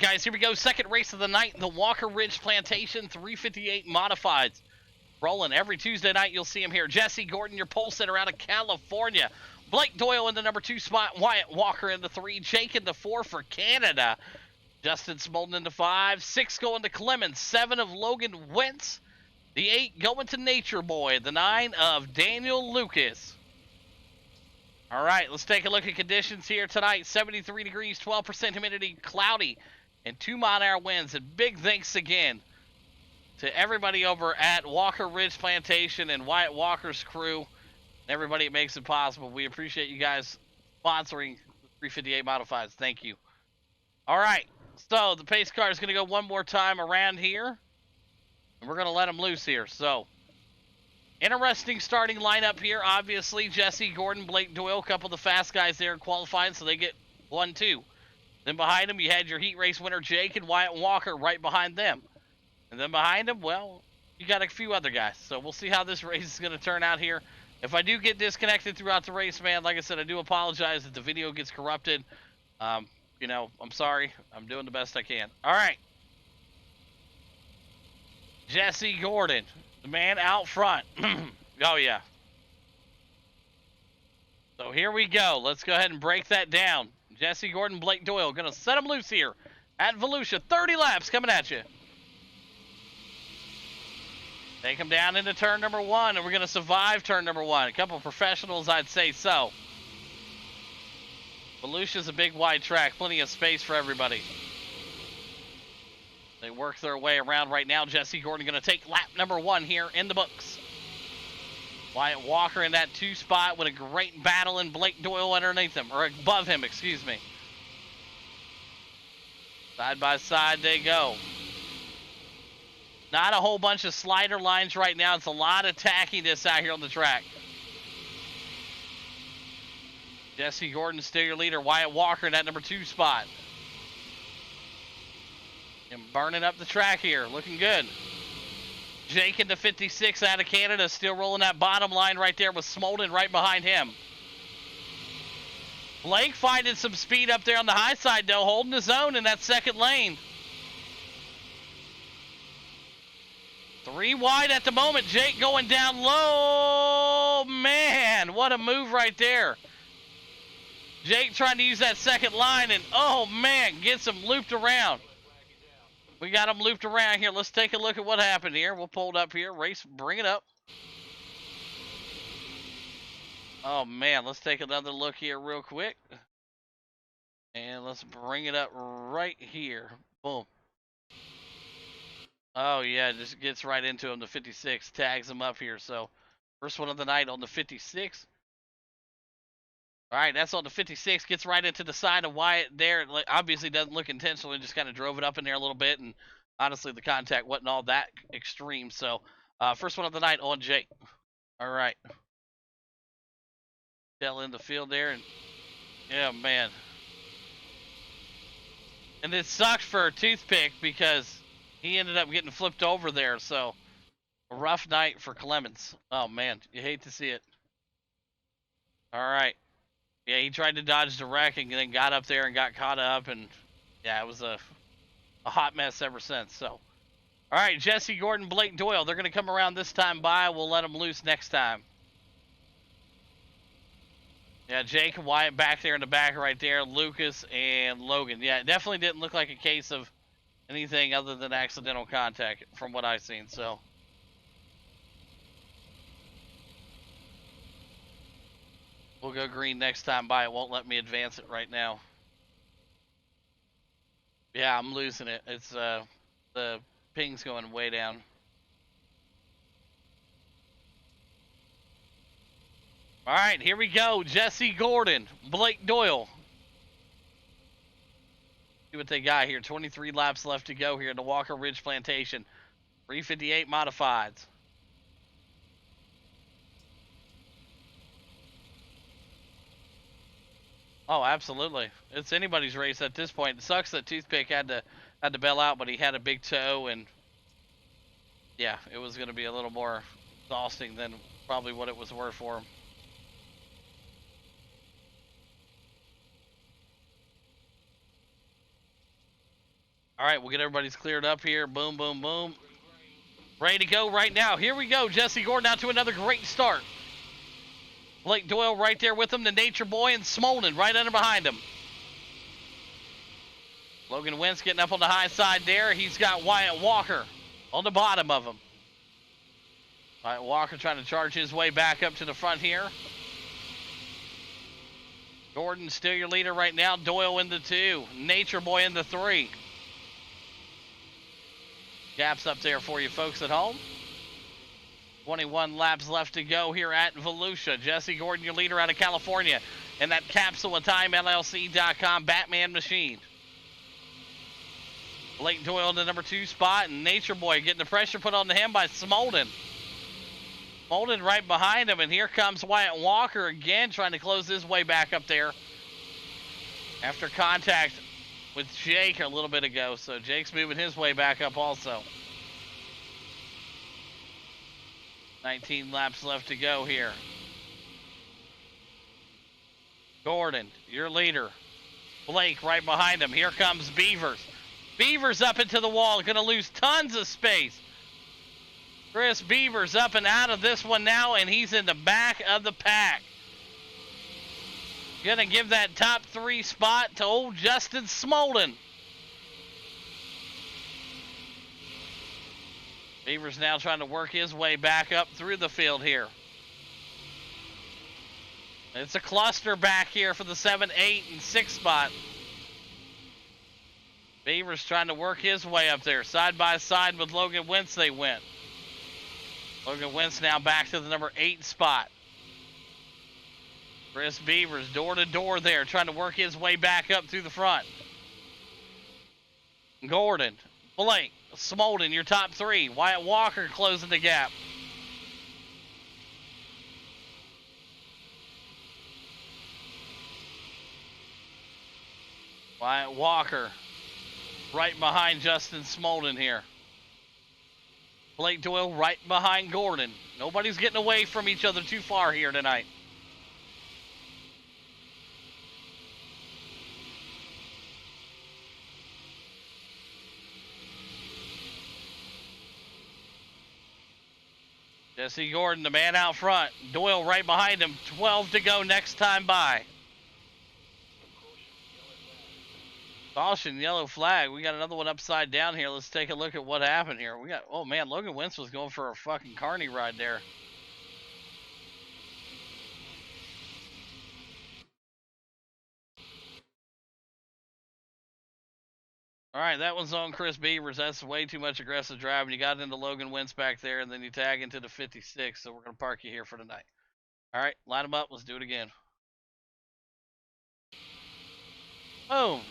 guys, here we go. Second race of the night, the Walker Ridge Plantation 358 Modifieds. Rolling every Tuesday night, you'll see him here. Jesse Gordon, your pole sitter out of California. Blake Doyle in the number 2 spot. Wyatt Walker in the 3. Jake in the 4 for Canada. Justin Smolden in the 5. 6 going to Clemens. 7 of Logan Wentz. The 8 going to Nature Boy. The 9 of Daniel Lucas. All right, let's take a look at conditions here tonight. 73 degrees, 12% humidity, cloudy, and 2-mile-an-hour winds. And big thanks again to everybody over at Walker Ridge Plantation and Wyatt Walker's crew. Everybody that makes it possible. We appreciate you guys sponsoring the 358 Modifieds. Thank you. All right, so the pace car is going to go one more time around here. And we're going to let them loose here. So, interesting starting lineup here. Obviously, Jesse Gordon, Blake Doyle, a couple of the fast guys there in qualifying, so they get 1-2. Then behind them, you had your heat race winner, Jake, and Wyatt Walker right behind them. And then behind them, well, you got a few other guys. So we'll see how this race is going to turn out here. If I do get disconnected throughout the race, man, like I said, I do apologize if the video gets corrupted. You know, I'm sorry. I'm doing the best I can. All right. Jesse Gordon, the man out front. Oh, yeah. So here we go. Let's go ahead and break that down. Jesse Gordon, Blake Doyle, going to set them loose here at Volusia. 30 laps coming at you. Take them down into turn number 1, and we're going to survive turn number 1. A couple of professionals, I'd say so. Volusia's a big wide track, plenty of space for everybody. They work their way around right now. Jesse Gordon going to take lap number 1 here in the books. Wyatt Walker in that 2 spot with a great battle, and Blake Doyle underneath him, or above him, excuse me. Side by side they go. Not a whole bunch of slider lines right now. It's a lot of tackiness out here on the track. Jesse Gordon still your leader. Wyatt Walker in that number 2 spot. And burning up the track here. Looking good. Jake in the 56 out of Canada. Still rolling that bottom line right there with Smolden right behind him. Blake finding some speed up there on the high side though. Holding his own in that second lane. 3 wide at the moment. Jake going down low. Man, what a move right there. Jake trying to use that second line, and oh man, gets him looped around. We got him looped around here. Let's take a look at what happened here. We'll pull it up here. Race, bring it up. Oh man, let's take another look here real quick. And let's bring it up right here. Boom. Oh, yeah, just gets right into him. The 56 tags him up here. So, first one of the night on the 56. All right, that's on the 56. Gets right into the side of Wyatt there. Obviously doesn't look intentional. He just kind of drove it up in there a little bit. And honestly, the contact wasn't all that extreme. So, first one of the night on Jake. All right. Fell in the field there. And yeah, man. And it sucked for a Toothpick because he ended up getting flipped over there, so a rough night for Clemens. Oh, man, you hate to see it. All right. Yeah, he tried to dodge the wreck and then got up there and got caught up, and, yeah, it was a hot mess ever since. So, all right, Jesse Gordon, Blake Doyle, they're going to come around this time by. We'll let them loose next time. Yeah, Jake and Wyatt back there in the back right there, Lucas and Logan. Yeah, it definitely didn't look like a case of anything other than accidental contact from what I've seen, so. We'll go green next time by. It won't let me advance it right now. Yeah, I'm losing it. It's, the ping's going way down. All right, here we go. Jesse Gordon, Blake Doyle. See what they got here. 23 laps left to go here in the Walker Ridge Plantation. 358 Modifieds. Oh, absolutely. It's anybody's race at this point. It sucks that Toothpick had to bail out, but he had a big toe, and yeah, it was going to be a little more exhausting than probably what it was worth for him. All right, we'll get everybody's cleared up here. Boom, boom, boom. Ready to go right now. Here we go. Jesse Gordon out to another great start. Blake Doyle right there with him. The Nature Boy and Smolden right under behind him. Logan Wentz getting up on the high side there. He's got Wyatt Walker on the bottom of him. Wyatt Walker trying to charge his way back up to the front here. Gordon still your leader right now. Doyle in the 2. Nature Boy in the 3. Gaps up there for you folks at home. 21 laps left to go here at Volusia. Jesse Gordon, your leader out of California. And that Capsule of Time LLC.com Batman machine. Blake Doyle in the number 2 spot. And Nature Boy getting the pressure put on him by Smolden. Smolden right behind him. And here comes Wyatt Walker again trying to close his way back up there. After contact with Jake a little bit ago. So Jake's moving his way back up also. 19 laps left to go here. Gordon, your leader. Blake right behind him. Here comes Beavers. Beavers up into the wall. Going to lose tons of space. Chris Beavers up and out of this one now, and he's in the back of the pack. Going to give that top 3 spot to old Justin Smolden. Beavers now trying to work his way back up through the field here. It's a cluster back here for the 7, 8, and 6 spot. Beavers trying to work his way up there. Side by side with Logan Wentz they went. Logan Wentz now back to the number 8 spot. Chris Beavers door to door there trying to work his way back up through the front. Gordon, Blake, Smolden, your top 3. Wyatt Walker closing the gap. Wyatt Walker right behind Justin Smolden here. Blake Doyle right behind Gordon. Nobody's getting away from each other too far here tonight. Jesse Gordon, the man out front. Doyle right behind him. 12 to go next time by. Caution, yellow flag. We got another one upside down here. Let's take a look at what happened here. We got, oh man, Logan Wentz was going for a fucking carny ride there. All right, that one's on Chris Beavers. That's way too much aggressive driving. You got into Logan Wentz back there, and then you tag into the 56, so we're going to park you here for tonight. All right, line them up. Let's do it again. Boom.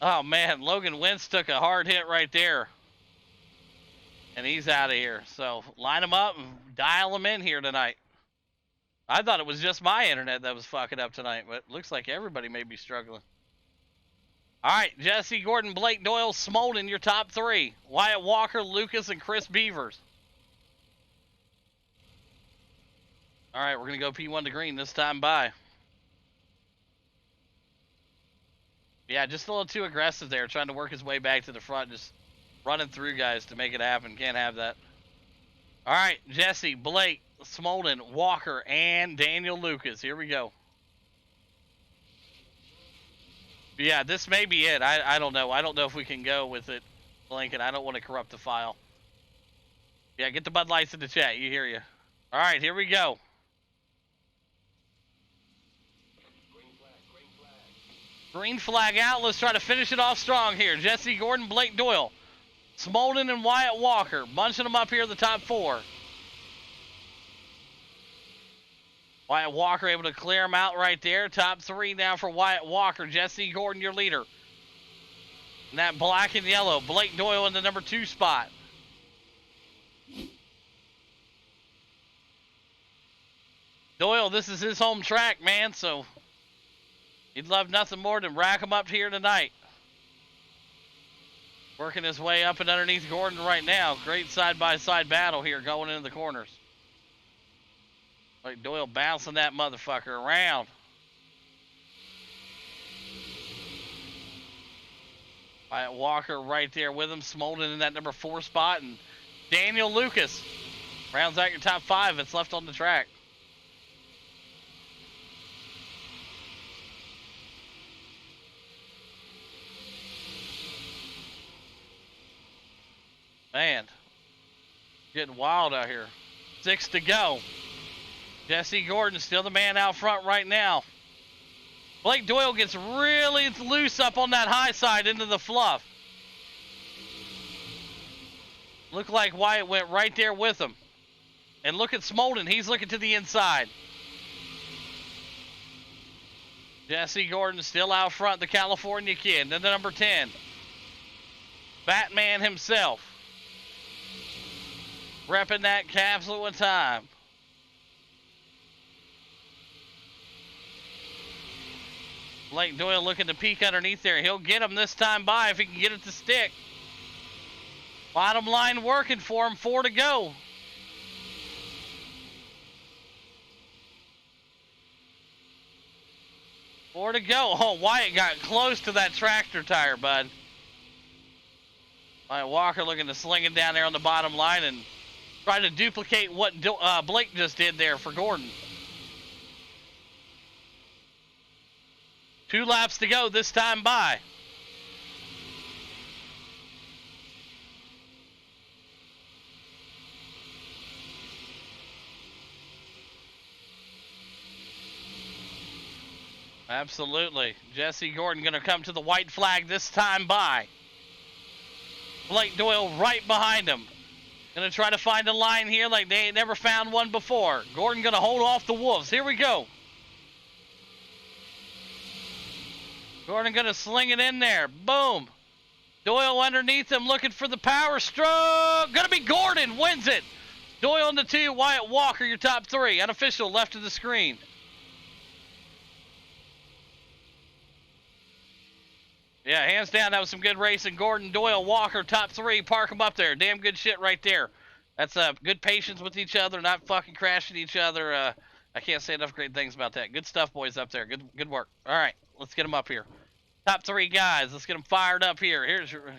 Oh, man, Logan Wentz took a hard hit right there. And he's out of here. So line them up and dial them in here tonight. I thought it was just my internet that was fucking up tonight, but it looks like everybody may be struggling. All right, Jesse Gordon, Blake Doyle, Smolden, your top 3. Wyatt Walker, Lucas, and Chris Beavers. All right, we're going to go P1 to green this time by. Yeah, just a little too aggressive there, trying to work his way back to the front, just running through guys to make it happen. Can't have that. All right, Jesse, Blake, Smolden, Walker, and Daniel Lucas. Here we go. Yeah, this may be it. I don't know. I don't know if we can go with it, Lincoln. I don't want to corrupt the file. Yeah, get the Bud Lights in the chat. You hear you. All right, here we go. Green flag out. Let's try to finish it off strong here. Jesse Gordon, Blake Doyle, Smolden, and Wyatt Walker. Bunching them up here in the top 4. Wyatt Walker able to clear him out right there. Top 3 now for Wyatt Walker. Jesse Gordon, your leader. And that black and yellow. Blake Doyle in the number 2 spot. Doyle, this is his home track, man, so he'd love nothing more than rack him up here tonight. Working his way up and underneath Gordon right now. Great side-by-side battle here going into the corners. Like Doyle bouncing that motherfucker around. Wyatt Walker right there with him. Smolden in that number 4 spot. And Daniel Lucas rounds out your top 5 that's left on the track. Man, getting wild out here. 6 to go. Jesse Gordon still the man out front right now. Blake Doyle gets really loose up on that high side into the fluff. Looked like Wyatt went right there with him. And look at Smolden. He's looking to the inside. Jesse Gordon still out front, the California kid. Then the number 10. Batman himself. Repping that capsule of time. Blake Doyle looking to peek underneath there. He'll get him this time by if he can get it to stick. Bottom line working for him. 4 to go. Four to go. Oh, Wyatt got close to that tractor tire, bud. Wyatt Walker looking to sling it down there on the bottom line and try to duplicate what Blake just did there for Gordon. 2 laps to go this time by. Absolutely. Jesse Gordon going to come to the white flag this time by. Blake Doyle right behind him. Going to try to find a line here like they ain't never found one before. Gordon going to hold off the Wolves. Here we go. Gordon going to sling it in there. Boom. Doyle underneath him looking for the power stroke. Going to be Gordon. Wins it. Doyle in the 2. Wyatt Walker, your top 3. Unofficial left of the screen. Yeah, hands down, that was some good racing. Gordon, Doyle, Walker, top 3. Park them up there. Damn good shit right there. That's good patience with each other, not fucking crashing each other. I can't say enough great things about that. Good stuff, boys, up there. Good work. All right, let's get them up here. Top 3 guys. Let's get them fired up here. Here's your...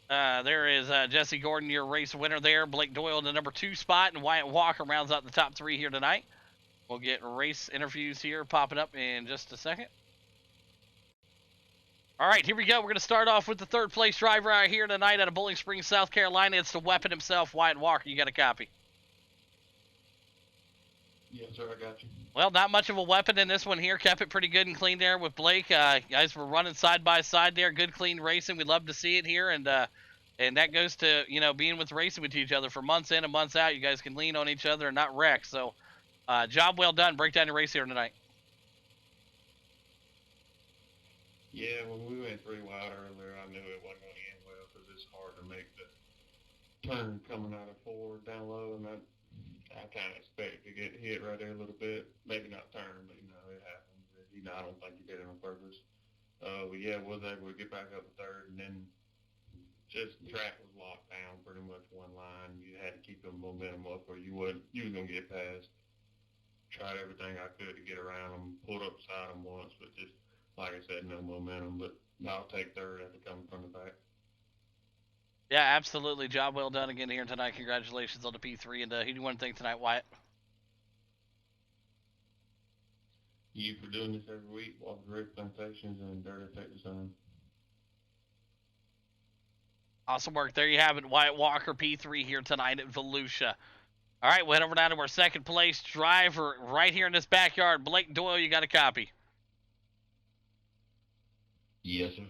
there is Jesse Gordon, your race winner there. Blake Doyle in the number 2 spot, and Wyatt Walker rounds out the top 3 here tonight. We'll get race interviews here popping up in just a second. All right, here we go. We're going to start off with the 3rd place driver out here tonight out of Bowling Springs, South Carolina. It's the weapon himself, Wyatt Walker. You got a copy? Yes, sir, I got you. Well, not much of a weapon in this one here. Kept it pretty good and clean there with Blake. Guys were running side by side there. Good, clean racing. We love to see it here. And that goes to, being with racing with each other for months in and months out. You guys can lean on each other and not wreck. So, job well done. Break down your race here tonight. Yeah, when we went 3 wide earlier, I knew it wasn't going to end well because it's hard to make the turn coming out of 4 down low, and I kind of expected to get hit right there a little bit. Maybe not turn, but it happens. I don't think he did it on purpose. But yeah, was able to get back up to 3rd, and then just the track was locked down pretty much one line. You had to keep the momentum up, or you was gonna get past. Tried everything I could to get around them, pulled up beside them once, but just like I said, no momentum. But I'll take 3rd after coming from the back. Yeah, absolutely. Job well done again here tonight. Congratulations on the P3. And who do you want to thank tonight, Wyatt? You for doing this every week, Walker Ridge Plantations and Dirty Texas Sun. Awesome work. There you have it. Wyatt Walker, P3 here tonight at Volusia. All right, we'll head over down to our 2nd place driver right here in this backyard. Blake Doyle, you got a copy? Yes, sir.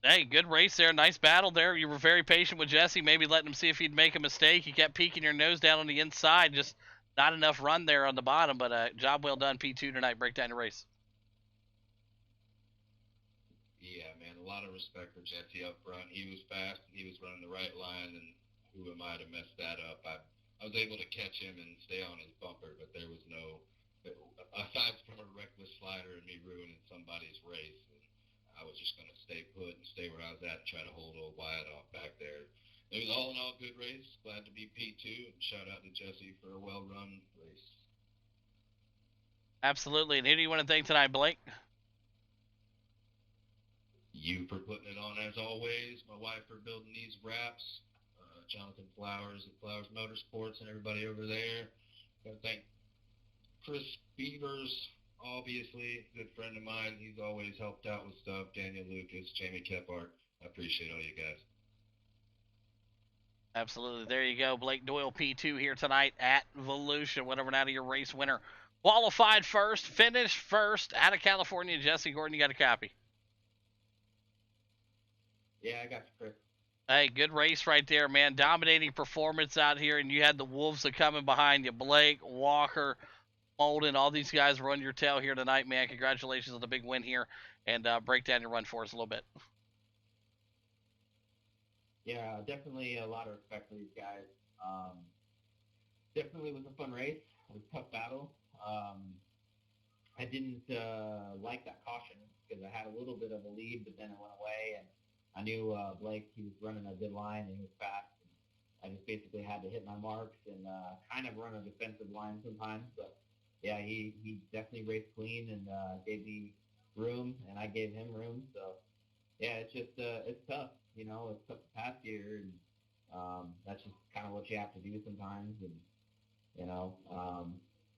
Hey, good race there. Nice battle there. You were very patient with Jesse, maybe letting him see if he'd make a mistake. You kept peeking your nose down on the inside. Just not enough run there on the bottom, but job well done, P2 tonight. Break down your race. Yeah, man, a lot of respect for Jesse up front. He was fast, and he was running the right line, and who am I to mess that up? I was able to catch him and stay on his bumper, but there was no, aside from a reckless slider and me ruining somebody's race, I was just going to stay put and stay where I was at and try to hold old Wyatt off back there. It was all in all good race. Glad to be P2, and shout out to Jesse for a well-run race. Absolutely. And who do you want to thank tonight, Blake? you for putting it on as always, my wife for building these wraps, Jonathan Flowers at Flowers Motorsports and everybody over there. Gotta thank Chris Beavers, obviously, good friend of mine. He's always helped out with stuff. Daniel Lucas, Jamie Kephart. I appreciate all you guys. Absolutely. There you go. Blake Doyle P2 here tonight at Volusia. Whatever out of your race winner. Qualified first, finished first out of California. Jesse Gordon, you got a copy. Yeah, I got you, Chris. Hey, good race right there, man. Dominating performance out here, and you had the Wolves that coming behind you. Blake, Walker, Molden, all these guys run your tail here tonight, man. Congratulations on the big win here, and break down your run for us a little bit. Yeah, definitely a lot of respect for these guys. Definitely was a fun race. It was a tough battle. I didn't like that caution because I had a little bit of a lead, but then it went away, and I knew Blake, he was running a good line, and he was fast. And I just basically had to hit my marks and kind of run a defensive line sometimes. But, yeah, he definitely raced clean and gave me room, and I gave him room. So, yeah, it's just it's tough. You know, it's tough to pass here, and that's just kind of what you have to do sometimes. And, you know,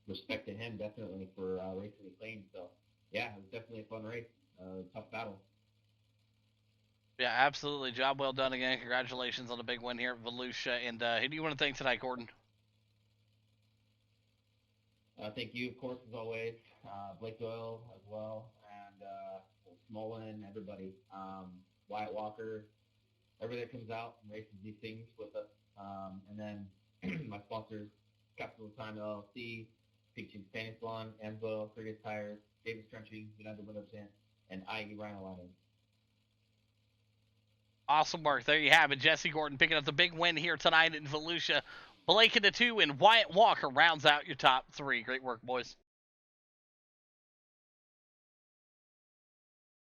respect to him definitely for racing me clean. So, yeah, it was definitely a fun race, tough battle. Yeah, absolutely. Job well done again. Congratulations on the big win here at Volusia. And who do you want to thank tonight, Gordon? Thank you, of course, as always. Blake Doyle as well, and Smolin, everybody. Wyatt Walker, everybody that comes out and races these things with us. And then my sponsors, Capital Time LLC, Peach and Spanish Lawn, Amsoil, Frigates Tires, Davis Trenching, United Window Tint, and IE Rhino Lining. Awesome work. There you have it. Jesse Gordon picking up the big win here tonight in Volusia. Blake in the 2 and Wyatt Walker rounds out your top 3. Great work, boys.